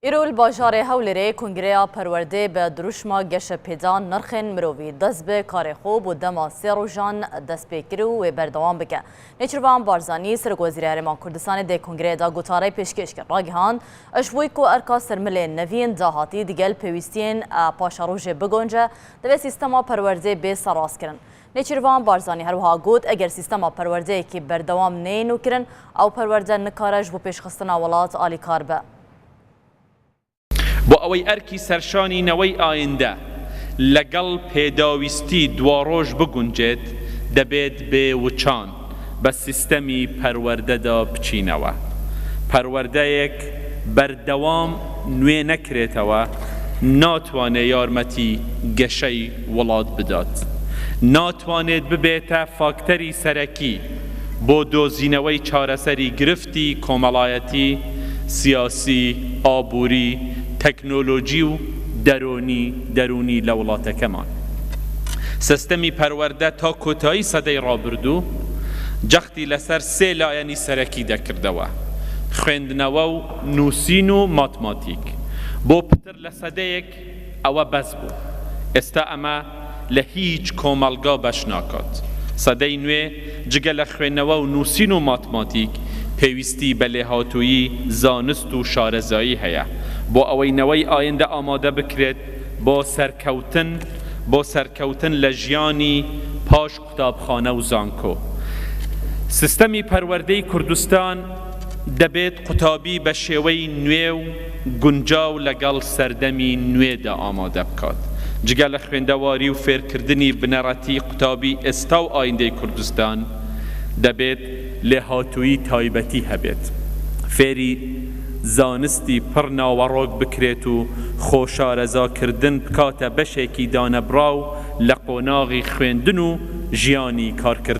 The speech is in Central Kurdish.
ایرول باجار هولری کنگره پرورده به دروشما گش پیدان نرخن مروی دست به کار خوب و دما سیروجان دست به کرو و بردوام بکه. نیچروان بارزانی سرگوزیر ارمان کردستان ده کنگره دا گوتاره پیشکش کرد. راگهان اشوی کو ارکا سرمل نوین داهاتی دیگل پیوستین پاشاروژ بگونجه دوی سیستما پرورده به سراس کرن. نیچروان بارزانی هروها گوت اگر سیستما پرورده که بردوام نینو کرن او پرورده نکارج و پیشخستنا ولات آلی کار به. بۆ ئەوەی ئەرکی سەرشانینەوەی ئایندا لەگەڵ پێداویستی دواڕۆژ بگونجێت دەبێت بێ وچان بە سیستەمی پەروەردەدا بچینەوە. پەروەردەیەک بەردەوام نوێ نەکرێتەوە ناتوانێت یارمەتی گەشەی وڵات بدات. ناتوانێت ببێتە فاکتەری سەرەکی بۆ دۆزینەوەی چارەسەری گرفتی کۆمەڵایەتی سیاسی ئابووری تەکنۆلۆژی و دەرونی لە وڵاتەکەمان. سیستەمی پەروەردە تا کۆتایی سەدەی ڕابردوو جەختی لەسەر سێ لایەنی سەرەکی دەکردەوە: خوێندنەوە و نووسین و ماتماتیک. بۆ پتر لە سەدەیەک ئەوە بەس بوو. ئێستا ئەمە لە هیچ کۆمەڵگا بەش ناکات. سەدەی نوێ جگە لە خوێندنەوە و نووسین و ماتماتیک پێویستی بە لێهاتوویی زانست و شارەزایی هەیە بۆ ئەوەی نەوەی ئایندە ئامادە بکرێت بۆ سەرکەوتن لە ژیانی پاش قوتابخانە و زانکۆ. سیستەمی پەروەردەی کوردستان دەبێت قوتابی بە شێوەی نوێ و گونجاو لەگەڵ سەردەمی نوێدا ئامادە بکات. جگە لە خوێندەواری و فێرکردنی بنەڕەتی قوتابی ئێستا و ئایندەی کوردستان دەبێت لێهاتوویی تایبەتی هەبێت. فێری زانستی پڕ ناوەڕۆک بکرێت و خۆشارەزاکردن بکاتە بەشێکی دانەبراو لە قۆناغی خوێندن و ژیانی کارکردن.